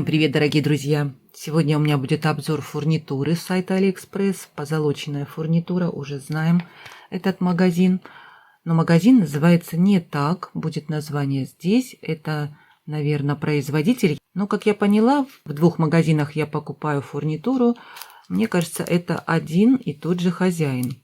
Всем привет, дорогие друзья! Сегодня у меня будет обзор фурнитуры с сайта AliExpress. Позолоченная фурнитура, уже знаем этот магазин. Но магазин называется не так, будет название здесь. Это, наверное, производитель. Но, как я поняла, в двух магазинах я покупаю фурнитуру. Мне кажется, это один и тот же хозяин.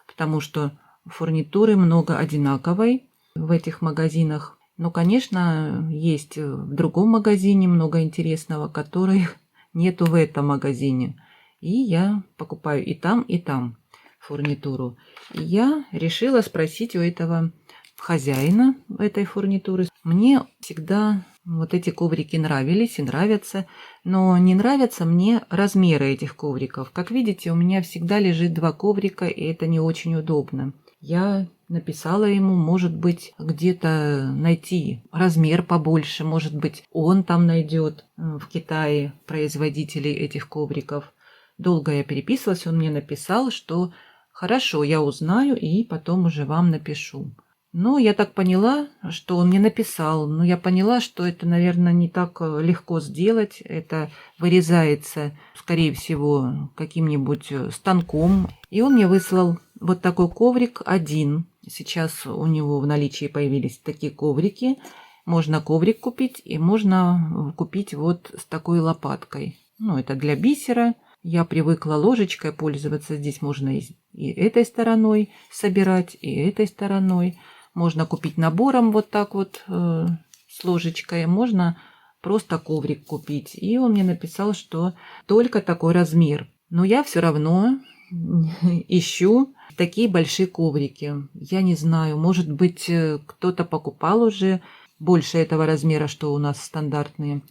Потому что фурнитуры много одинаковой в этих магазинах. Но, конечно, есть в другом магазине много интересного, которых нету в этом магазине. И я покупаю и там фурнитуру. И я решила спросить у этого хозяина этой фурнитуры. Мне всегда вот эти коврики нравились и нравятся, но не нравятся мне размеры этих ковриков. Как видите, у меня всегда лежит два коврика, и это не очень удобно. Я написала ему, может быть, где-то найти размер побольше, может быть, он там найдет в Китае производителей этих ковриков. Долго я переписывалась, он мне написал, что хорошо, я узнаю и потом уже вам напишу. Но я так поняла, что он мне написал, но я поняла, что это, наверное, не так легко сделать. Это вырезается, скорее всего, каким-нибудь станком. И он мне выслал вот такой коврик один. Сейчас у него в наличии появились такие коврики. Можно коврик купить и можно купить вот с такой лопаткой. Ну, это для бисера. Я привыкла ложечкой пользоваться. Здесь можно и этой стороной собирать, и этой стороной. Можно купить набором вот так вот с ложечкой. Можно просто коврик купить. И он мне написал, что только такой размер. Но я все равно ищу такие большие коврики. Я не знаю, может быть, кто-то покупал уже больше этого размера, что у нас стандартные.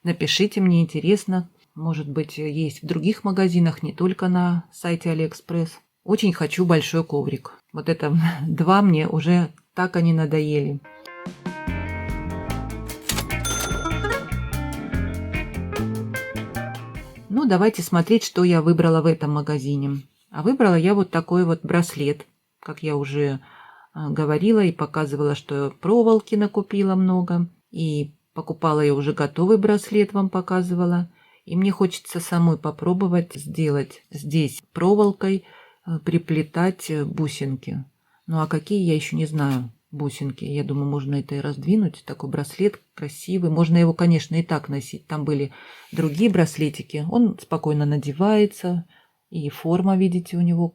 Напишите, мне интересно. Может быть, есть в других магазинах, не только на сайте AliExpress. Очень хочу большой коврик. Вот это два мне уже так они надоели. Ну, давайте смотреть, что я выбрала в этом магазине. А выбрала я вот такой вот браслет. Как я уже говорила и показывала, что проволоки накупила много. И покупала я уже готовый браслет, вам показывала. И мне хочется самой попробовать сделать здесь проволокой, приплетать бусинки. Ну а какие, я еще не знаю, бусинки. Я думаю, можно это и раздвинуть. Такой браслет красивый. Можно его, конечно, и так носить. Там были другие браслетики. Он спокойно надевается. И форма, видите, у него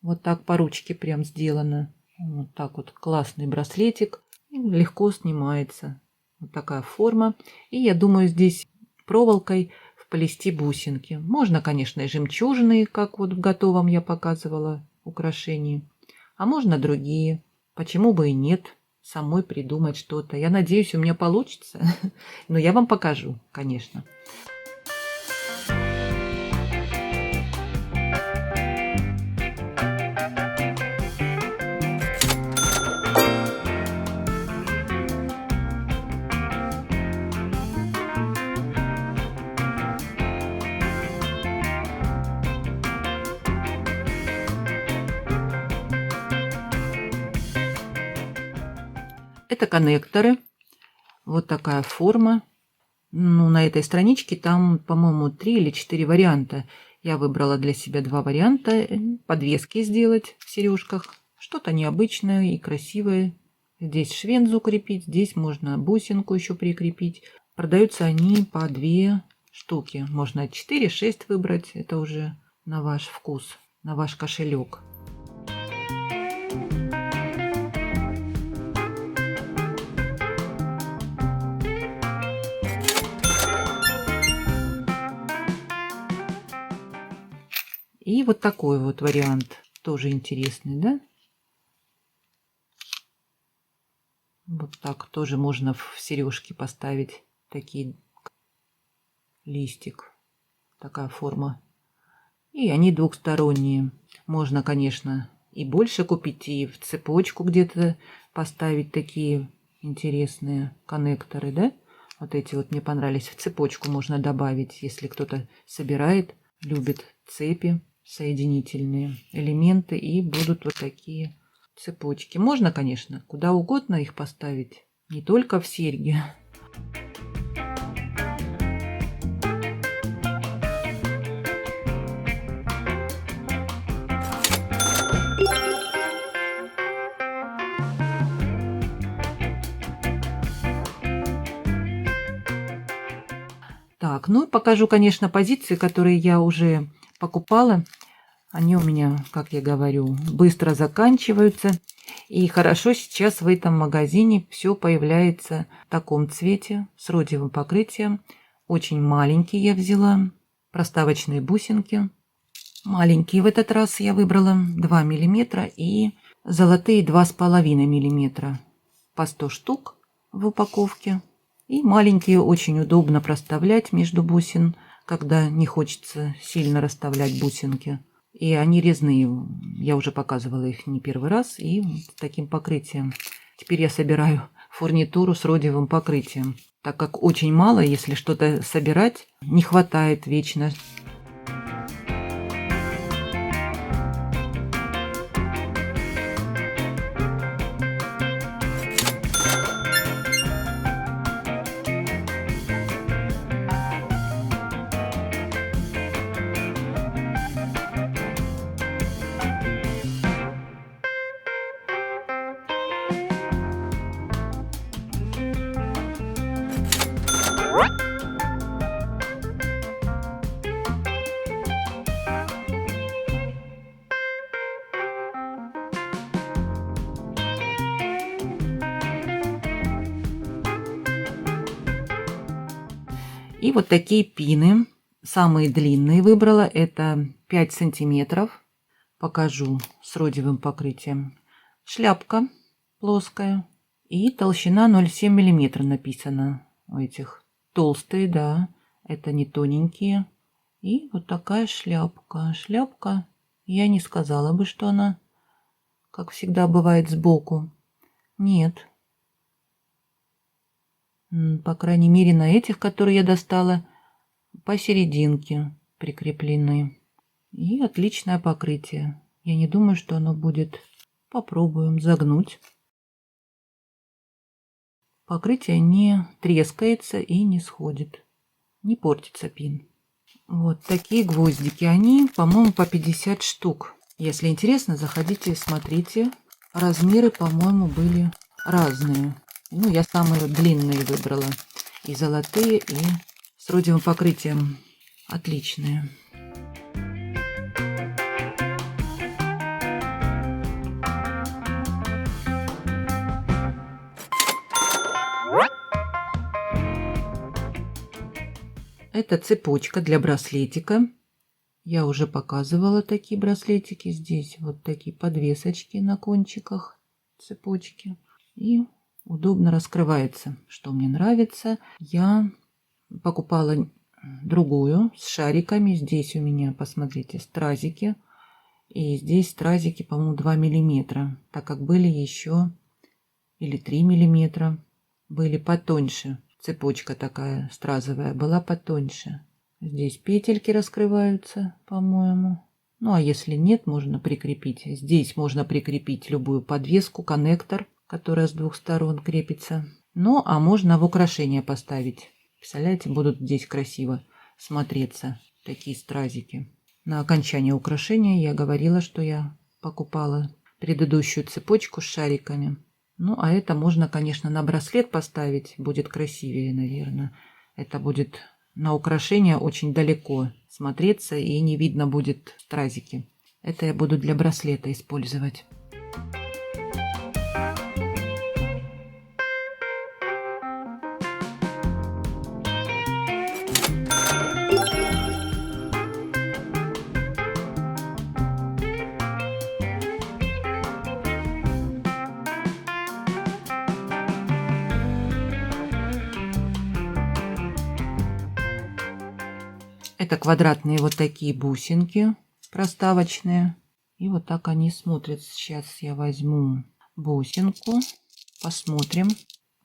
вот так по ручке прям сделана. Вот так вот классный браслетик. И легко снимается. Вот такая форма. И я думаю, здесь проволокой вплести бусинки. Можно, конечно, и жемчужные, как вот в готовом я показывала украшении. А можно другие. Почему бы и нет? Самой придумать что-то. Я надеюсь, у меня получится. Но я вам покажу, конечно. Это коннекторы. Вот такая форма. Ну, на этой страничке там, по-моему, 3 или 4 варианта. Я выбрала для себя 2 варианта. Подвески сделать в сережках. Что-то необычное и красивое. Здесь швензу крепить, здесь можно бусинку еще прикрепить. Продаются они по 2 штуки. Можно 4-6 выбрать. Это уже на ваш вкус, на ваш кошелек. И вот такой вот вариант тоже интересный, да? Вот так тоже можно в сережки поставить такие листик. Такая форма. И они двухсторонние. Можно, конечно, и больше купить, и в цепочку где-то поставить такие интересные коннекторы, да? Вот эти вот мне понравились. В цепочку можно добавить, если кто-то собирает, любит цепи. Соединительные элементы, и будут вот такие цепочки. Можно, конечно, куда угодно их поставить, не только в серьги. Так, ну покажу, конечно, позиции, которые я уже покупала. Они у меня, как я говорю, быстро заканчиваются. И хорошо сейчас в этом магазине все появляется в таком цвете, с родиевым покрытием. Очень маленькие я взяла, проставочные бусинки. Маленькие в этот раз я выбрала 2 миллиметра и золотые 2,5 миллиметра. По 100 штук в упаковке. И маленькие очень удобно проставлять между бусин, когда не хочется сильно расставлять бусинки. И они резные. Я уже показывала их не первый раз. И с таким покрытием. Теперь я собираю фурнитуру с родиевым покрытием. Так как очень мало, если что-то собирать, не хватает вечно. И вот такие пины. Самые длинные выбрала. Это 5 сантиметров. Покажу с родиевым покрытием. Шляпка плоская. И толщина 0,7 миллиметра написано у этих. Толстые, да. Это не тоненькие. И вот такая шляпка. Шляпка. Я не сказала бы, что она, как всегда бывает, сбоку. Нет. По крайней мере, на этих, которые я достала, посерединке прикреплены. И отличное покрытие. Я не думаю, что оно будет. Попробуем загнуть. Покрытие не трескается и не сходит. Не портится пин. Вот такие гвоздики. Они, по-моему, по 50 штук. Если интересно, заходите, смотрите. Размеры, по-моему, были разные. Ну, я самые длинные выбрала. И золотые, и с родиевым покрытием. Отличные. Это цепочка для браслетика. Я уже показывала такие браслетики. Здесь вот такие подвесочки на кончиках цепочки. И удобно раскрывается, что мне нравится. Я покупала другую с шариками. Здесь у меня, посмотрите, стразики. И здесь стразики, по-моему, 2 миллиметра. Так как были еще, или 3 миллиметра, были потоньше. Цепочка такая стразовая была потоньше. Здесь петельки раскрываются, по-моему. Ну, а если нет, можно прикрепить. Здесь можно прикрепить любую подвеску, коннектор, которая с двух сторон крепится. Ну, а можно в украшения поставить. Представляете, будут здесь красиво смотреться такие стразики. На окончание украшения я говорила, что я покупала предыдущую цепочку с шариками. Ну, а это можно, конечно, на браслет поставить. Будет красивее, наверное. Это будет на украшение очень далеко смотреться и не видно будет стразики. Это я буду для браслета использовать. Это квадратные вот такие бусинки проставочные. И вот так они смотрятся. Сейчас я возьму бусинку. Посмотрим.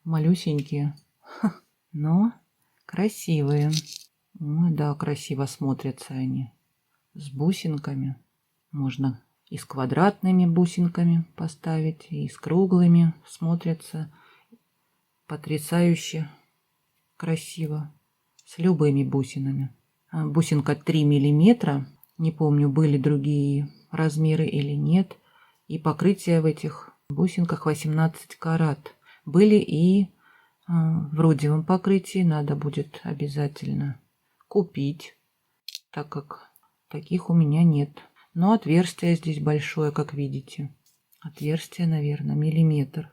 Малюсенькие. Но красивые. Ой, да, красиво смотрятся они. С бусинками. Можно и с квадратными бусинками поставить, и с круглыми. Смотрятся потрясающе красиво. С любыми бусинами. Бусинка 3 миллиметра. Не помню, были другие размеры или нет. И покрытие в этих бусинках 18 карат. Были и в родиевом покрытии. Надо будет обязательно купить, так как таких у меня нет. Но отверстие здесь большое, как видите. Отверстие, наверное, миллиметр.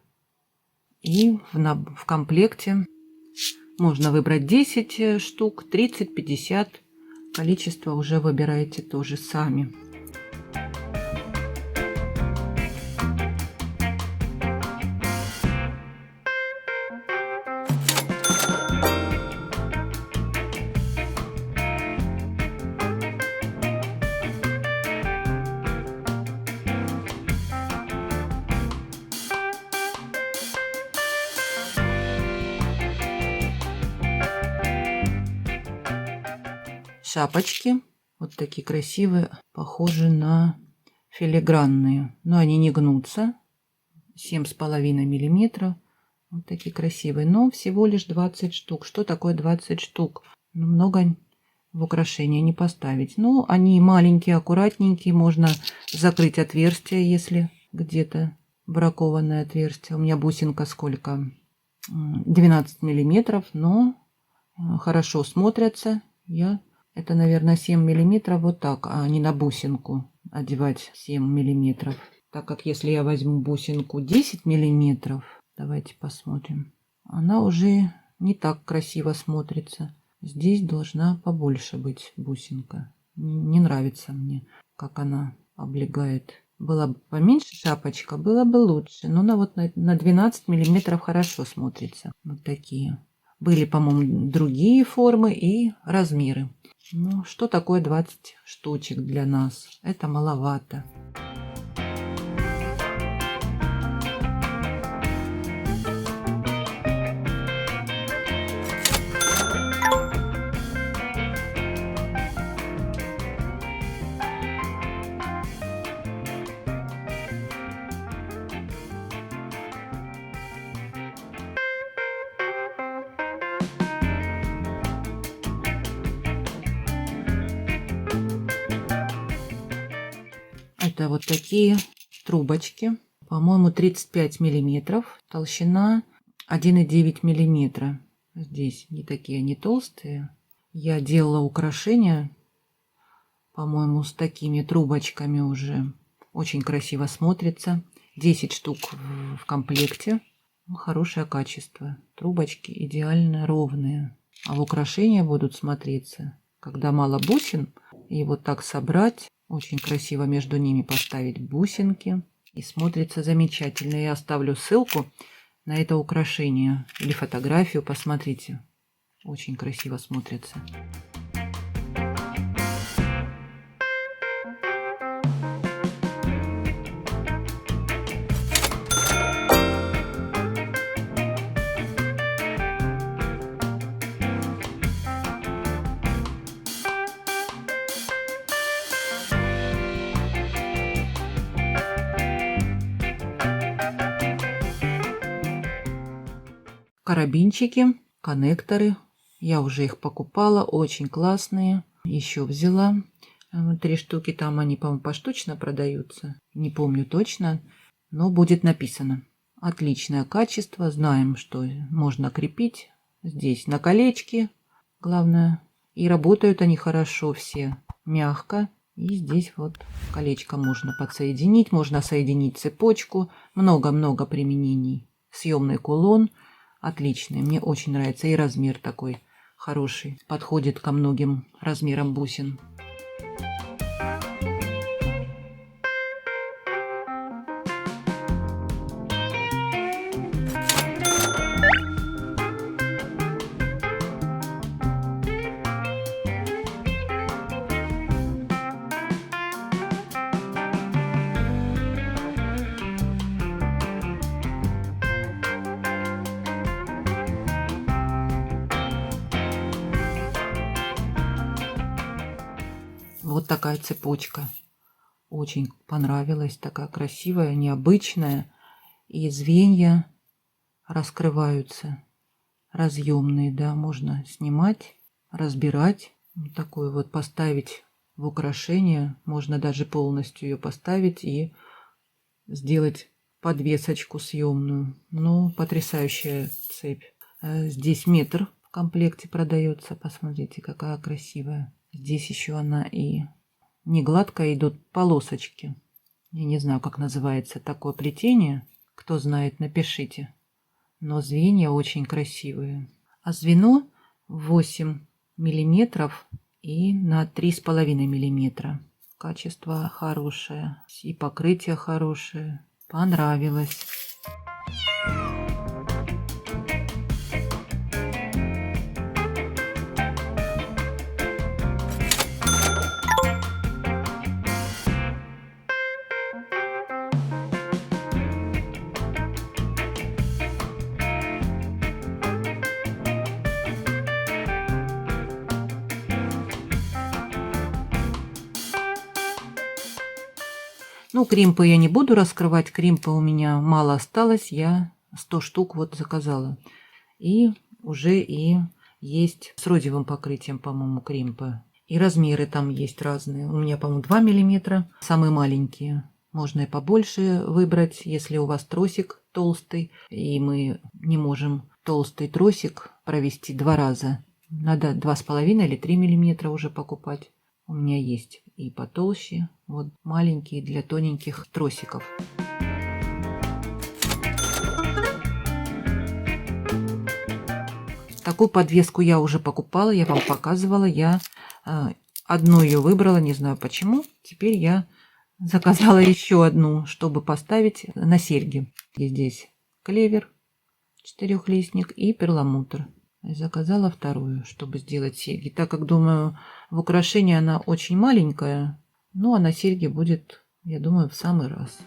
И в комплекте можно выбрать 10 штук, 30, 50. Количество уже выбираете тоже сами. Шапочки вот такие красивые, похожи на филигранные, но они не гнутся. 7,5 миллиметра. Вот такие красивые, но всего лишь 20 штук. Что такое 20 штук? Ну, много в украшения не поставить. Ну, они маленькие, аккуратненькие. Можно закрыть отверстие, если где-то бракованное отверстие. У меня бусинка сколько? 12 миллиметров, но хорошо смотрятся. Это, наверное, 7 миллиметров вот так, а не на бусинку одевать 7 миллиметров. Так как если я возьму бусинку 10 миллиметров, давайте посмотрим, она уже не так красиво смотрится. Здесь должна побольше быть бусинка. Не нравится мне, как она облегает. Была бы поменьше шапочка, было бы лучше. Но на 12 миллиметров хорошо смотрится. Вот такие. Были, по-моему, другие формы и размеры. Ну, что такое 20 штучек для нас? Это маловато. Это вот такие трубочки, по-моему, 35 миллиметров, толщина 1,9 миллиметра. Здесь не такие, они толстые. Я делала украшения, по-моему, с такими трубочками уже. Очень красиво смотрится. 10 штук в комплекте. Хорошее качество. Трубочки идеально ровные. А в украшения будут смотреться, когда мало бусин, и вот так собрать. Очень красиво между ними поставить бусинки. И смотрится замечательно. Я оставлю ссылку на это украшение или фотографию. Посмотрите. Очень красиво смотрится. Карабинчики, коннекторы. Я уже их покупала. Очень классные. Еще взяла 3 штуки. Там они, по-моему, поштучно продаются. Не помню точно. Но будет написано. Отличное качество. Знаем, что можно крепить. Здесь на колечке. Главное. И работают они хорошо все. Мягко. И здесь вот колечко можно подсоединить. Можно соединить цепочку. Много-много применений. Съемный кулон. Отличный, мне очень нравится. И размер такой хороший. Подходит ко многим размерам бусин. Вот такая цепочка. Очень понравилась. Такая красивая, необычная. И звенья раскрываются. Разъемные, да, можно снимать, разбирать. Вот такую вот поставить в украшение. Можно даже полностью ее поставить и сделать подвесочку съемную. Ну, потрясающая цепь. Здесь метр в комплекте продается. Посмотрите, какая красивая. Здесь еще она и не гладкая, идут полосочки. Я не знаю, как называется такое плетение. Кто знает, напишите. Но звенья очень красивые. А звено 8 миллиметров и на 3,5 миллиметра. Качество хорошее и покрытие хорошее. Понравилось. Ну, кримпы я не буду раскрывать. Кримпы у меня мало осталось. Я 100 штук вот заказала. И уже и есть с родиевым покрытием, по-моему, кримпы. И размеры там есть разные. У меня, по-моему, 2 миллиметра. Самые маленькие. Можно и побольше выбрать, если у вас тросик толстый. И мы не можем толстый тросик провести 2 раза. Надо 2,5 или 3 миллиметра уже покупать. У меня есть и потолще, вот маленькие для тоненьких тросиков. Такую подвеску я уже покупала, я вам показывала. Я одну ее выбрала, не знаю почему. Теперь я заказала еще одну, чтобы поставить на серьги. И здесь клевер, 4-листник и перламутр. Заказала вторую, чтобы сделать серьги. Так как, думаю, в украшении она очень маленькая, ну а на серьги будет, я думаю, в самый раз.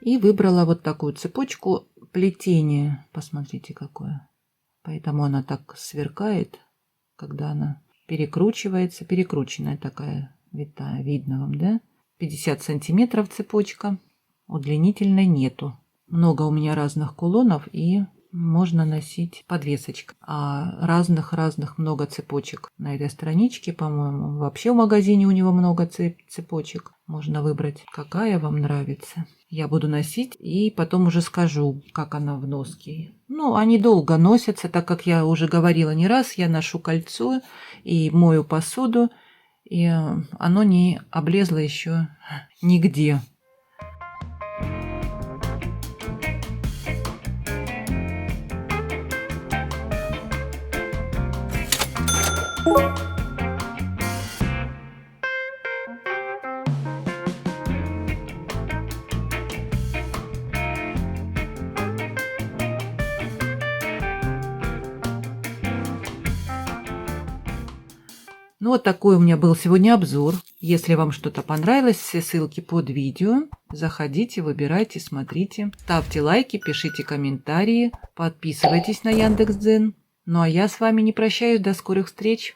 И выбрала вот такую цепочку. Плетение, посмотрите какое. Поэтому она так сверкает, когда она перекручивается. Перекрученная такая витая, видно вам, да? 50 сантиметров цепочка, удлинительной нету. Много у меня разных кулонов, и можно носить подвесочкой. А разных много цепочек на этой страничке, по-моему. Вообще в магазине у него много цепочек. Можно выбрать, какая вам нравится. Я буду носить и потом уже скажу, как она в носке. Ну, они долго носятся, так как я уже говорила не раз. Я ношу кольцо и мою посуду, и оно не облезло еще нигде. Ну, вот такой у меня был сегодня обзор. Если вам что-то понравилось, все ссылки под видео. Заходите, выбирайте, смотрите. Ставьте лайки, пишите комментарии, подписывайтесь на Яндекс.Дзен. Ну, а я с вами не прощаюсь. До скорых встреч!